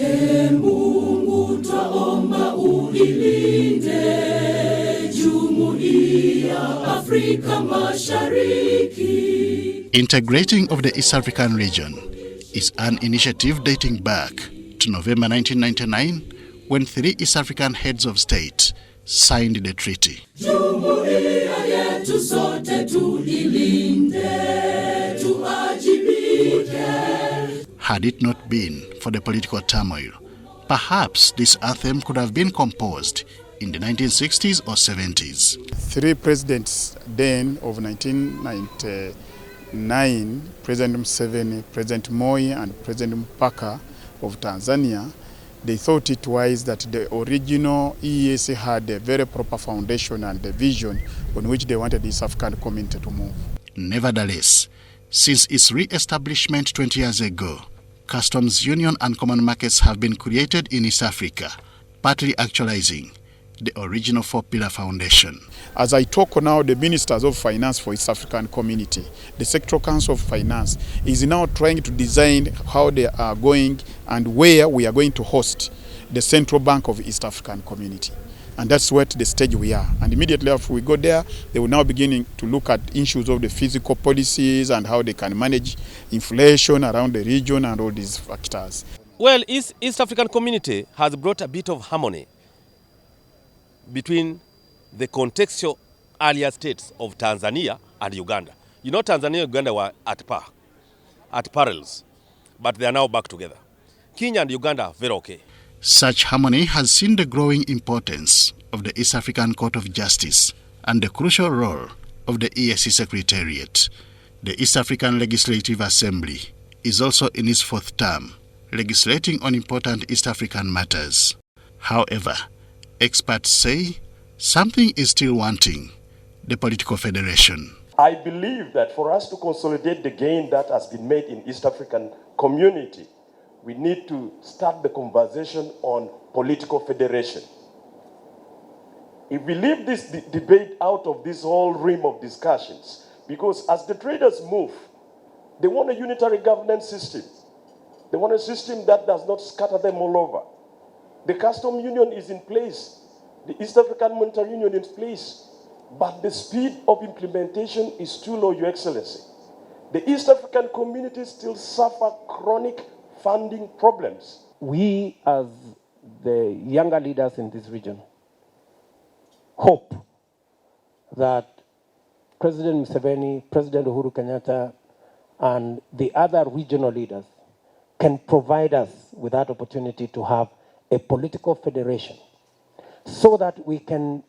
Mungu twaomba uilinde Jumuiya Afrika Mashariki. Integrating of the East African region is an initiative dating back to November 1999 when 3 East African heads of state signed the treaty. Jumuiya yetu sote tuilinde, tuajibike. Had it not been for the political turmoil, perhaps this anthem could have been composed in the 1960s or 70s. 3 presidents then of 1999, President Museveni, President Moi and President Mpaka of Tanzania, they thought it wise that the original EAC had a very proper foundation and a vision on which they wanted the East African community to move. Nevertheless, since its re-establishment 20 years ago, customs union and common markets have been created in East Africa, partly actualizing the original 4-pillar foundation. As I talk now, the ministers of finance for East African community, the Sectoral Council of Finance, is now trying to design how they are going and where we are going to host the Central Bank of East African community. And that's what the stage we are. And immediately after we go there, they will now begin to look at issues of the physical policies and how they can manage inflation around the region and all these factors. Well, East African community has brought a bit of harmony between the contextual earlier states of Tanzania and Uganda. You know, Tanzania and Uganda were at parallels, but they are now back together. Kenya and Uganda are very okay. Such harmony has seen the growing importance of the East African Court of Justice and the crucial role of the EAC Secretariat. The East African Legislative Assembly is also in its 4th term, legislating on important East African matters. However, experts say something is still wanting: the political federation. I believe that for us to consolidate the gain that has been made in East African community, we need to start the conversation on political federation. If we leave this debate out of this whole realm of discussions, because as the traders move, they want a unitary governance system. They want a system that does not scatter them all over. The custom union is in place. The East African Monetary Union is in place. But the speed of implementation is too low, Your Excellency. The East African communities still suffer chronic funding problems. We, as the younger leaders in this region, hope that President Museveni, President Uhuru Kenyatta, and the other regional leaders can provide us with that opportunity to have a political federation so that we can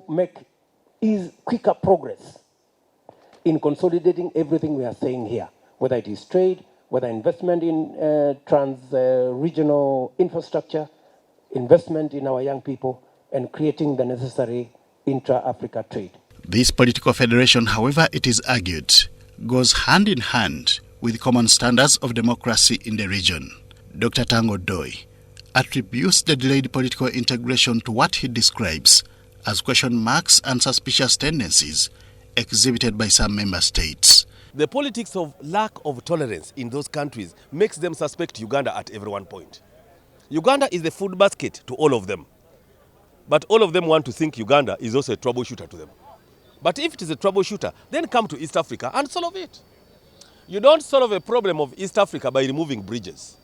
make quicker progress in consolidating everything we are saying here, whether it is trade, whether investment in trans-regional infrastructure, investment in our young people, and creating the necessary intra-Africa trade. This political federation, however, it is argued, goes hand in hand with common standards of democracy in the region. Dr. Tango Doi attributes the delayed political integration to what he describes as question marks and suspicious tendencies exhibited by some member states. The politics of lack of tolerance in those countries makes them suspect Uganda at every one point. Uganda is the food basket to all of them. But all of them want to think Uganda is also a troubleshooter to them. But if it is a troubleshooter, then come to East Africa and solve it. You don't solve a problem of East Africa by removing bridges.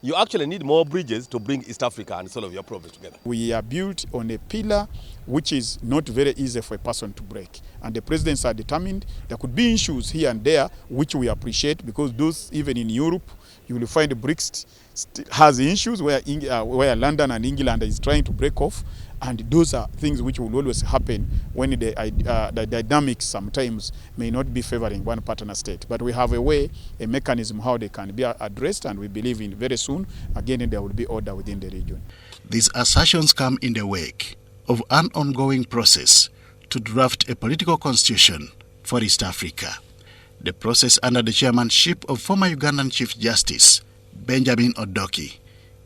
You actually need more bridges to bring East Africa and solve your problems together. We are built on a pillar which is not very easy for a person to break. And the presidents are determined. There could be issues here and there, which we appreciate, because those, even in Europe, you will find the BRICS has issues where London and England is trying to break off. And those are things which will always happen when the dynamics sometimes may not be favoring one partner state. But we have a mechanism how they can be addressed, and we believe in very soon, again, there will be order within the region. These assertions come in the wake of an ongoing process to draft a political constitution for East Africa. The process, under the chairmanship of former Ugandan Chief Justice Benjamin Odoki,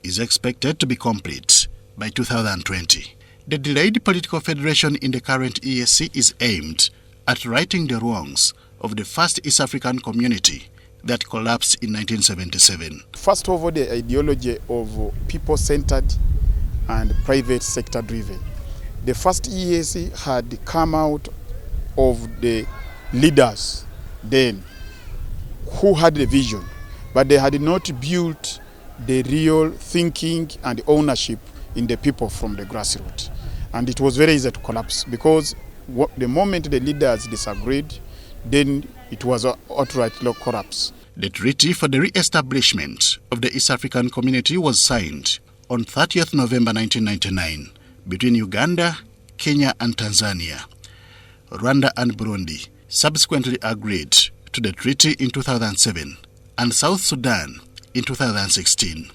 is expected to be complete by 2020. The delayed political federation in the current EAC is aimed at righting the wrongs of the first East African community that collapsed in 1977. First of all, the ideology of people-centered and private sector-driven. The first EAC had come out of the leaders then who had the vision, but they had not built the real thinking and ownership in the people from the grassroots. And it was very easy to collapse because the moment the leaders disagreed, then it was outright collapse. The treaty for the re-establishment of the East African Community was signed on 30th November 1999 between Uganda, Kenya and Tanzania. Rwanda and Burundi subsequently agreed to the treaty in 2007 and South Sudan in 2016.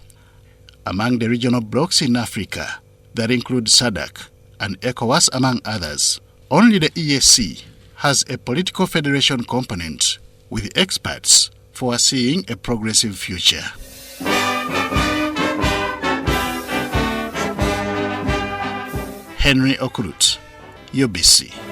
Among the regional blocs in Africa that include SADC and ECOWAS among others, only the EAC has a political federation component with experts foreseeing a progressive future. Henry Okrut, UBC.